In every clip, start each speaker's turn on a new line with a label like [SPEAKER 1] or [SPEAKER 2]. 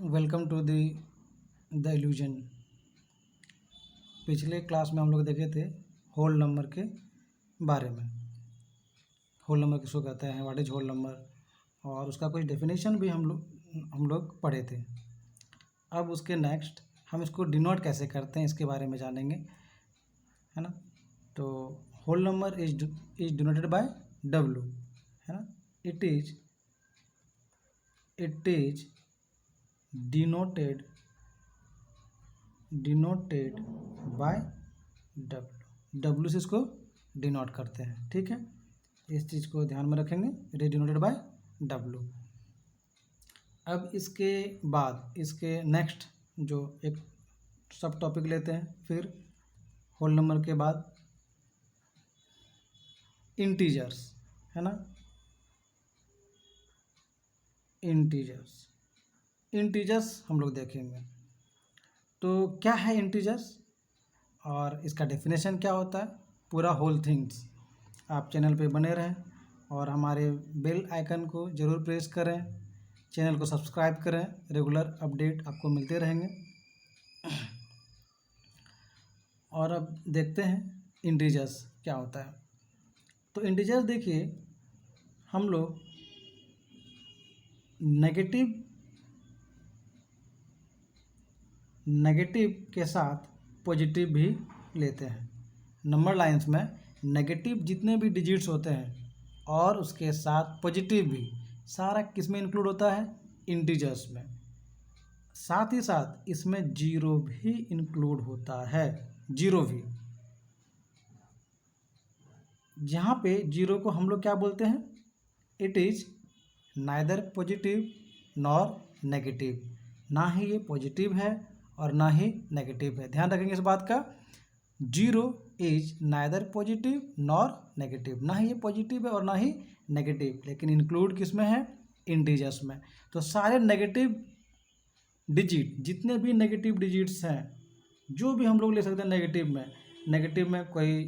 [SPEAKER 1] Welcome to the illusion. पिछले class में हम लोग देखे थे होल नंबर के बारे में। होल नंबर किसको कहते हैं, व्हाट इज होल नंबर, और उसका कुछ डेफिनेशन भी हम लोग पढ़े थे। अब उसके नेक्स्ट हम इसको डिनोट कैसे करते हैं इसके बारे में जानेंगे, है ना। तो whole number is denoted by W, है ना। It is denoted by W से इसको डिनोट करते हैं, ठीक है। इस चीज़ को ध्यान में रखेंगे, it is denoted by W. अब इसके बाद इसके नेक्स्ट जो एक सब टॉपिक लेते हैं, फिर होल नंबर के बाद इंटीजर्स, है ना। इंटीजर्स हम लोग देखेंगे। तो क्या है इंटीजर्स और इसका डेफिनेशन क्या होता है, पूरा होल थिंग्स। आप चैनल पे बने रहें और हमारे बेल आइकन को ज़रूर प्रेस करें, चैनल को सब्सक्राइब करें, रेगुलर अपडेट आपको मिलते रहेंगे। और अब देखते हैं इंटीजर्स क्या होता है। तो इंटीजर्स देखिए, हम लोग नेगेटिव के साथ पॉजिटिव भी लेते हैं। नंबर लाइंस में नेगेटिव जितने भी डिजिट्स होते हैं और उसके साथ पॉजिटिव भी, सारा किस में इंक्लूड होता है, इंटीजर्स में। साथ ही साथ इसमें जीरो भी इंक्लूड होता है, जीरो भी। जहाँ पे जीरो को हम लोग क्या बोलते हैं, it is neither positive nor negative. ना ही ये पॉजिटिव है और ना ही नेगेटिव है, ध्यान रखेंगे इस बात का। Zero is neither positive nor negative, ना ही ये पॉजिटिव है और ना ही नेगेटिव, लेकिन इंक्लूड किस में है, इंटीजर्स में। तो सारे नेगेटिव डिजिट, जितने भी नेगेटिव डिजिट्स हैं, जो भी हम लोग ले सकते हैं नेगेटिव में कोई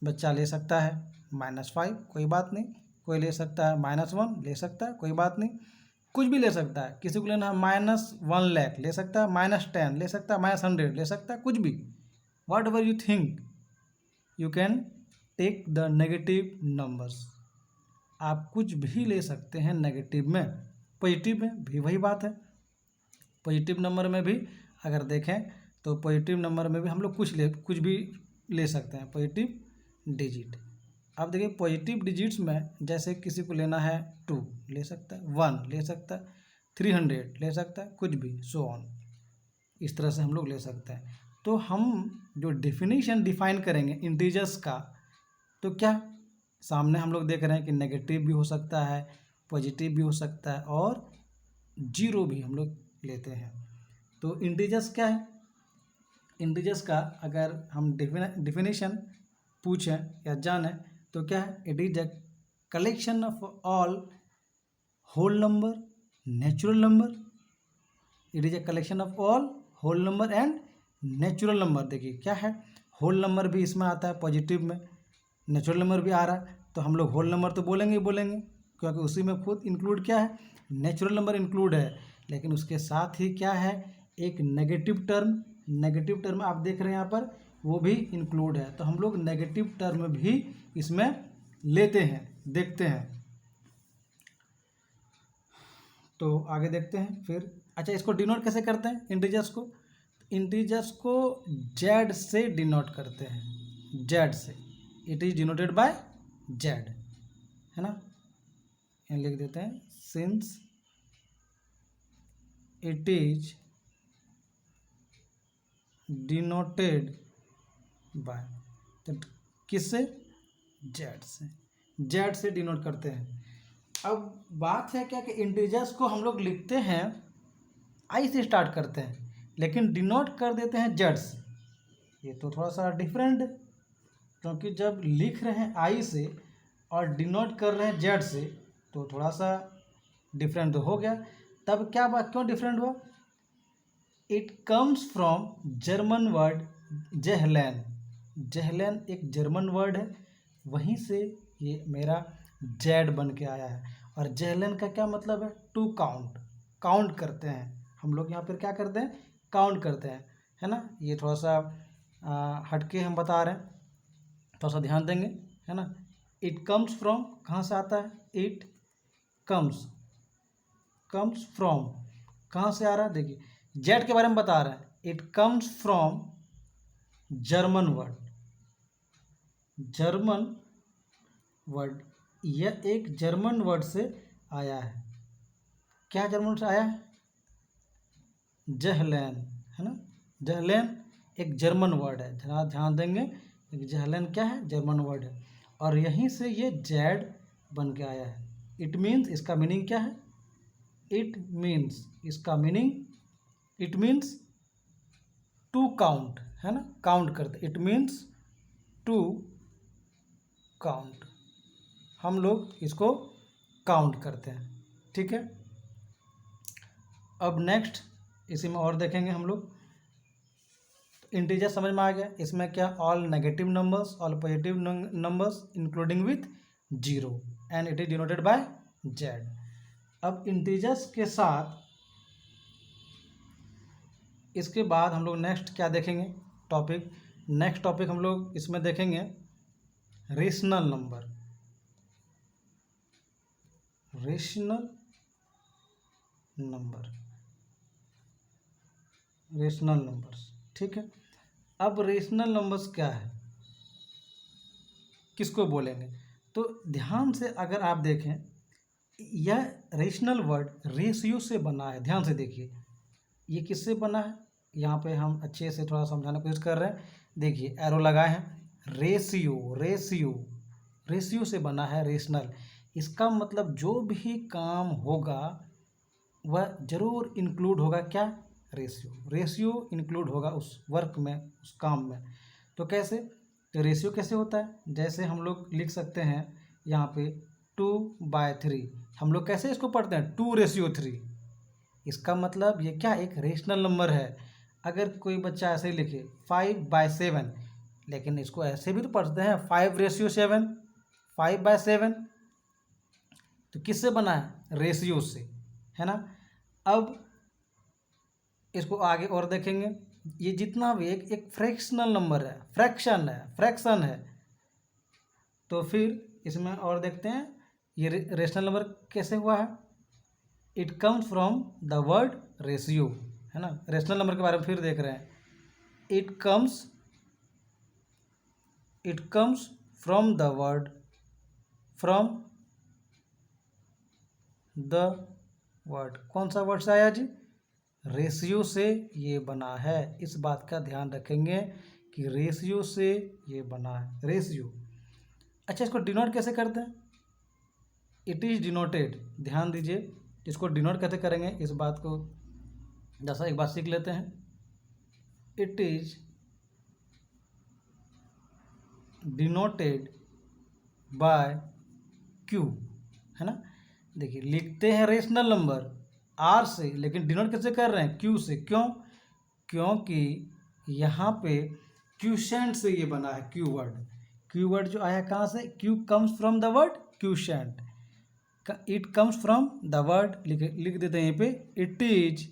[SPEAKER 1] बच्चा ले सकता है -5, कोई बात नहीं। कोई ले सकता है -1, ले सकता है, कोई बात नहीं। कुछ भी ले सकता है, किसी को लेना है -1 लाख ले सकता है, -10 ले सकता है, -100 ले सकता है, कुछ भी। Whatever you think you can take the negative numbers. आप कुछ भी ले सकते हैं नेगेटिव में। पॉजिटिव में भी वही बात है। पॉजिटिव नंबर में भी अगर देखें तो पॉजिटिव नंबर में भी हम लोग कुछ भी ले सकते हैं, पॉजिटिव डिजिट। अब देखिए पॉजिटिव डिजिट्स में जैसे किसी को लेना है 2 ले सकता है, 1 ले सकता है, 300 ले सकता है, कुछ भी, सो ऑन। इस तरह से हम लोग ले सकते हैं। तो हम जो डिफिनीशन डिफाइन करेंगे इंटीजर्स का, तो क्या सामने हम लोग देख रहे हैं कि नेगेटिव भी हो सकता है, पॉजिटिव भी हो सकता है और जीरो भी हम लोग लेते हैं। तो इंटीजर्स क्या है, इंटीजर्स का अगर हम डिफिनीशन पूछें या जानें तो क्या है, it is a collection of all whole number, natural number. It is a collection of all whole number and natural number. देखिए क्या है, होल नंबर भी इसमें आता है पॉजिटिव में, नेचुरल नंबर भी आ रहा है, तो हम लोग होल नंबर तो बोलेंगे ही बोलेंगे, क्योंकि उसी में खुद इंक्लूड क्या है, नेचुरल नंबर इंक्लूड है। लेकिन उसके साथ ही क्या है, एक नेगेटिव टर्म आप देख रहे हैं यहाँ पर, वो भी इंक्लूड है। तो हम लोग नेगेटिव टर्म भी इसमें लेते हैं, देखते हैं। तो आगे देखते हैं फिर। अच्छा, इसको डिनोट कैसे करते हैं इंटीजर्स को जेड से डिनोट करते हैं, जेड से। It is denoted bye Z, है ना। यहाँ लिख देते हैं, since it is denoted bye, तो किससे, जेड से डिनोट करते हैं। अब बात है क्या कि इंटीजर्स को हम लोग लिखते हैं आई से स्टार्ट करते हैं, लेकिन डिनोट कर देते हैं जेड से। ये तो थोड़ा सा डिफरेंट है, क्योंकि जब लिख रहे हैं आई से और डिनोट कर रहे हैं जेड से, तो थोड़ा सा डिफरेंट तो हो गया। तब क्या बात, क्यों डिफरेंट हुआ, it comes from German word जेहलेन। जेहलेन एक जर्मन वर्ड है, वहीं से ये मेरा जेड बन के आया है। और जेहलेन का क्या मतलब है, टू काउंट, काउंट करते हैं हम लोग यहाँ पर क्या करते हैं, काउंट करते हैं, है ना। ये थोड़ा सा हटके हम बता रहे हैं, थोड़ा सा ध्यान देंगे, है ना। इट कम्स फ्रॉम कहाँ से आता है, इट कम्स फ्रॉम कहाँ से आ रहा है, देखिए जेड के बारे में बता रहा है, it comes from German word, यह एक जर्मन वर्ड से आया है। क्या जर्मन से आया है, जहलैन, है ना। जहलैन एक जर्मन वर्ड है, ध्यान ध्यान देंगे, एक जहलैन क्या है, जर्मन वर्ड है, और यहीं से ये जेड बन के आया है। इट मीन्स, इसका मीनिंग क्या है, इट मीन्स, इसका meaning it means to count, है ना, काउंट करते, इट मीन्स टू काउंट, हम लोग इसको काउंट करते हैं, ठीक है। अब नेक्स्ट इसी में और देखेंगे हम लोग, इंटीजर समझ में आ गया, इसमें क्या, all negative numbers, all positive numbers including with zero, and it is denoted bye Z. अब इंटीजर्स के साथ इसके बाद हम लोग नेक्स्ट क्या देखेंगे टॉपिक, नेक्स्ट टॉपिक हम लोग इसमें देखेंगे रेशनल नंबर, रेशनल नंबर्स, ठीक है। अब रेशनल नंबर्स क्या है, किसको बोलेंगे, तो ध्यान से अगर आप देखें, यह रेशनल वर्ड रेशियो से बना है, ध्यान से देखिए, ये किससे बना है, यहाँ पे हम अच्छे से थोड़ा समझाने की कोशिश कर रहे हैं, देखिए एरो लगाए हैं, रेशियो से बना है रेशनल, इसका मतलब जो भी काम होगा वह जरूर इंक्लूड होगा क्या, रेशियो इंक्लूड होगा उस वर्क में, उस काम में। तो कैसे, तो रेशियो कैसे होता है, जैसे हम लोग लिख सकते हैं यहाँ पे 2/3, हम लोग कैसे इसको पढ़ते हैं 2:3, इसका मतलब ये क्या, एक रेशनल नंबर है। अगर कोई बच्चा ऐसे ही लिखे 5/7, लेकिन इसको ऐसे भी तो पढ़ते हैं 5:7, 5/7, तो किससे बना है, रेशियो से, है ना। अब इसको आगे और देखेंगे, ये जितना भी एक फ्रैक्शनल नंबर है, फ्रैक्शन है, तो फिर इसमें और देखते हैं ये रेशनल नंबर कैसे हुआ है, it comes from the word ratio, है ना। रेशनल नंबर के बारे में फिर देख रहे हैं, it comes from the word, कौन सा वर्ड से आया जी, रेशियो से ये बना है, इस बात का ध्यान रखेंगे कि रेशियो से ये बना है, रेशियो। अच्छा, इसको डिनोट कैसे करते हैं, इट इज डिनोटेड, ध्यान दीजिए, इसको डिनोट कैसे करेंगे, इस बात को जैसा एक बात सीख लेते हैं, it is denoted bye Q, है ना। देखिए लिखते हैं रेशनल नंबर आर से, लेकिन डिनोट कैसे कर रहे हैं, क्यू से, क्योंकि यहाँ पे क्यूशेंट से ये बना है, क्यू वर्ड जो आया कहाँ से, Q comes from the word quotient, it comes from the word, लिख देते हैं यहाँ पे, it is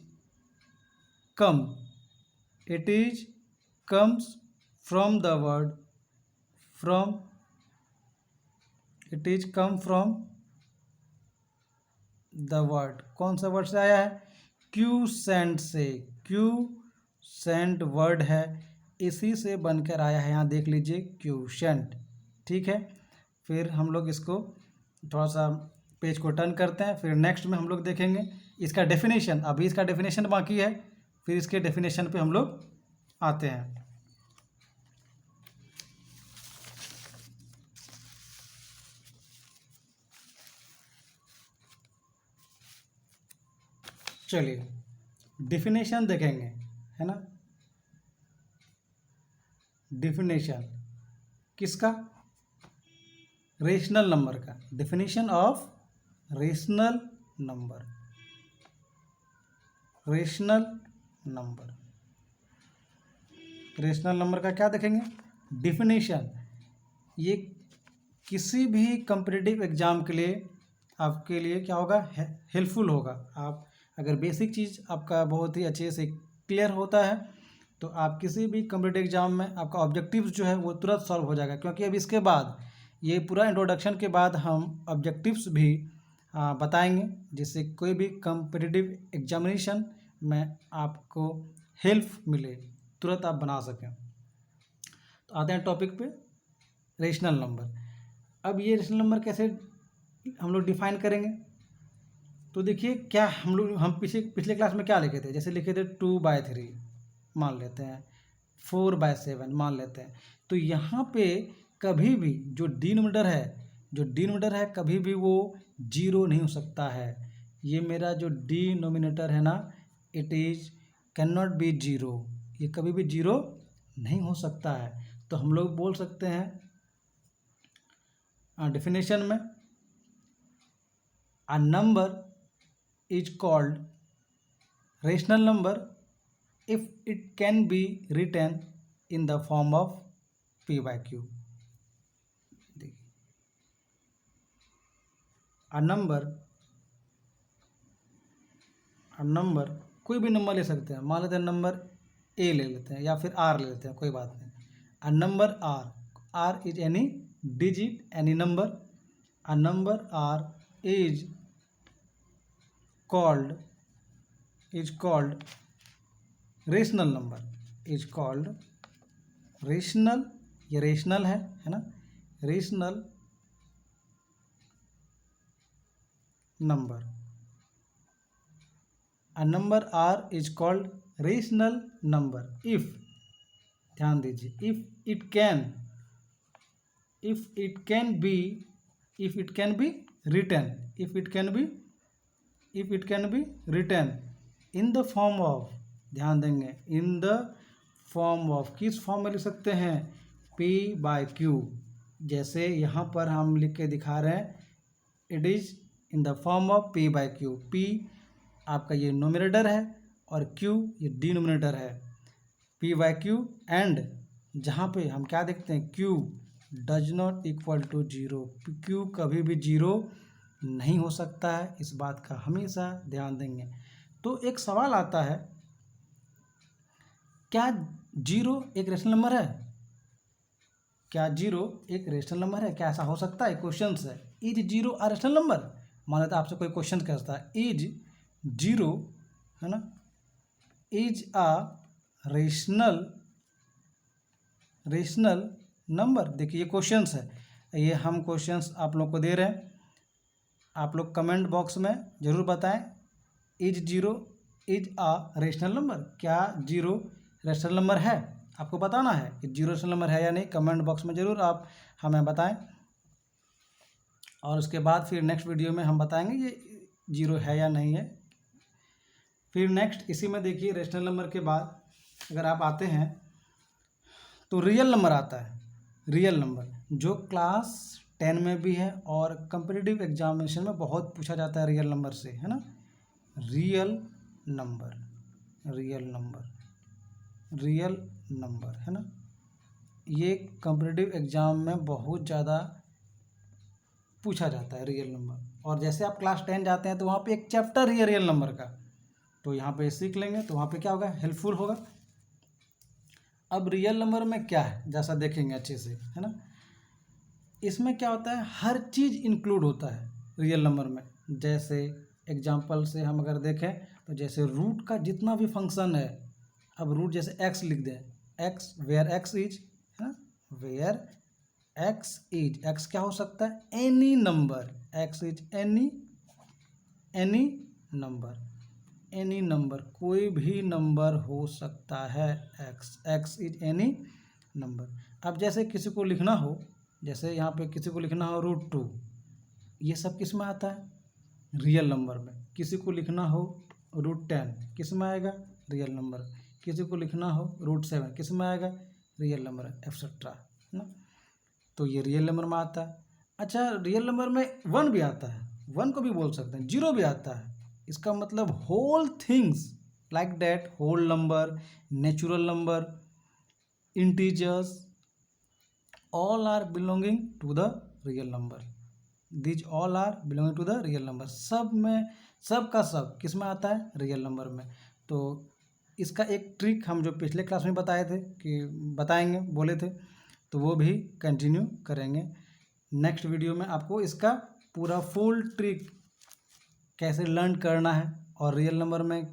[SPEAKER 1] comes from the word, it is come from the word, कौन सा वर्ड से आया है, क्यूसेंट से, क्यूसेंट वर्ड है, इसी से बनकर आया है, यहाँ देख लीजिए क्यूशेंट, ठीक है। फिर हम लोग इसको थोड़ा सा पेज को टर्न करते हैं, फिर नेक्स्ट में हम लोग देखेंगे इसका डेफिनेशन, अभी इसका डेफिनेशन बाकी है, फिर इसके डेफिनेशन पे हम लोग आते हैं। चलिए डेफिनेशन देखेंगे, है ना। डेफिनेशन किसका, रेशनल नंबर का, definition of rational number, rational number का क्या देखेंगे, डेफिनेशन। ये किसी भी कॉम्पिटिटिव एग्जाम के लिए आपके लिए क्या होगा, हेल्पफुल होगा। आप अगर बेसिक चीज़ आपका बहुत ही अच्छे से क्लियर होता है तो आप किसी भी कॉम्पिटिटिव एग्जाम में आपका ऑब्जेक्टिव्स जो है वो तुरंत सॉल्व हो जाएगा, क्योंकि अब इसके बाद ये पूरा इंट्रोडक्शन के बाद हम ऑब्जेक्टिव्स भी बताएंगे, जिससे कोई भी कॉम्पिटिटिव एग्जामिनेशन में आपको हेल्प मिले, तुरंत आप बना सकें। तो आते हैं टॉपिक पे, रेशनल नंबर। अब ये रेशनल नंबर कैसे हम लोग डिफाइन करेंगे, तो देखिए क्या हम पिछले क्लास में क्या लिखे थे, जैसे लिखे थे 2/3 मान लेते हैं, 4/7 मान लेते हैं। तो यहाँ पे कभी भी जो डिनोमिनेटर है कभी भी वो 0 नहीं हो सकता है। ये मेरा जो डिनोमिनेटर है ना, it is can not be 0, ये कभी भी 0 नहीं हो सकता है। तो हम लोग बोल सकते हैं डेफिनेशन में, a number is called rational number if it can be written in the form of p/q. a number कोई भी नंबर ले सकते हैं, मान लेते हैं नंबर a ले लेते हैं या फिर r ले लेते हैं, कोई बात नहीं। a number r is any digit, any number. a number r is called rational number, is called rational, ये रेशनल है ना, rational number. A number R is called rational number if, ध्यान दीजिए, if it can be written, if it can be written in the form of, ध्यान देंगे, in the form of, किस form में लिख सकते हैं, p/q। जैसे यहाँ पर हम लिख के दिखा रहे हैं, it is in the form of p/q। p आपका ये नोमिनेटर है और q ये डिनोमिनेटर है, p/q। एंड जहाँ पे हम क्या देखते हैं, q does not equal to 0, q कभी भी 0 नहीं हो सकता है, इस बात का हमेशा ध्यान देंगे। तो एक सवाल आता है, क्या 0 एक रेशनल नंबर है? क्या 0 एक रेशनल नंबर है? क्या ऐसा हो सकता है? क्वेश्चन है, इज 0 अ रेशनल नंबर? मान लेते आपसे कोई क्वेश्चन कहता है, इज 0 है ना, इज अ रेशनल नंबर। देखिए ये क्वेश्चंस है, ये हम क्वेश्चंस आप लोग को दे रहे हैं, आप लोग कमेंट बॉक्स में ज़रूर बताएं, is 0 is a rational number, क्या 0 रेशनल नंबर है? आपको बताना है कि 0 रेशनल नंबर है या नहीं, कमेंट बॉक्स में ज़रूर आप हमें बताएं। और उसके बाद फिर नेक्स्ट वीडियो में हम बताएंगे ये 0 है या नहीं है। फिर नेक्स्ट इसी में देखिए, रेशनल नंबर के बाद अगर आप आते हैं तो रियल नंबर आता है। रियल नंबर जो क्लास 10 में भी है और कॉम्पिटिटिव एग्जामिनेशन में बहुत पूछा जाता है रियल नंबर से, है ना। रियल नंबर है ना, ये कॉम्पिटिटिव एग्जाम में बहुत ज़्यादा पूछा जाता है रियल नंबर। और जैसे आप क्लास 10 जाते हैं तो वहाँ पे एक चैप्टर ही है रियल नंबर का, तो यहाँ पे सीख लेंगे तो वहाँ पे क्या होगा, हेल्पफुल होगा। अब रियल नंबर में क्या है, जैसा देखेंगे अच्छे से, है ना। इसमें क्या होता है, हर चीज़ इंक्लूड होता है रियल नंबर में। जैसे एग्जांपल से हम अगर देखें तो जैसे रूट का जितना भी फंक्शन है, अब रूट जैसे x लिख दें, x वेयर x इज, है ना, वेयर x इज, x क्या हो सकता है, any number, x is any number, कोई भी नंबर हो सकता है, x इज एनी नंबर। अब जैसे किसी को लिखना हो, जैसे यहाँ पे किसी को लिखना हो √2, ये सब किस में आता है, रियल नंबर में। किसी को लिखना हो √10 किस में आएगा, रियल नंबर। किसी को लिखना हो √7 किस में आएगा, रियल नंबर, एक्सेट्रा, है ना। तो ये रियल नंबर में आता है। अच्छा, रियल नंबर में 1 भी आता है, 1 को भी बोल सकते हैं, 0 भी आता है। इसका मतलब whole things like that, whole number, natural number, integers, all are belonging to the real number, these all are belonging to the real number। सब में सब का सब किस में आता है, रियल नंबर में। तो इसका एक ट्रिक हम जो पिछले क्लास में बताए थे कि बताएंगे बोले थे, तो वो भी कंटिन्यू करेंगे। नेक्स्ट वीडियो में आपको इसका पूरा फुल ट्रिक कैसे लर्न करना है और रियल नंबर में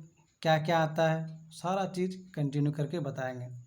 [SPEAKER 1] क्या क्या आता है, सारा चीज़ कंटिन्यू करके बताएंगे।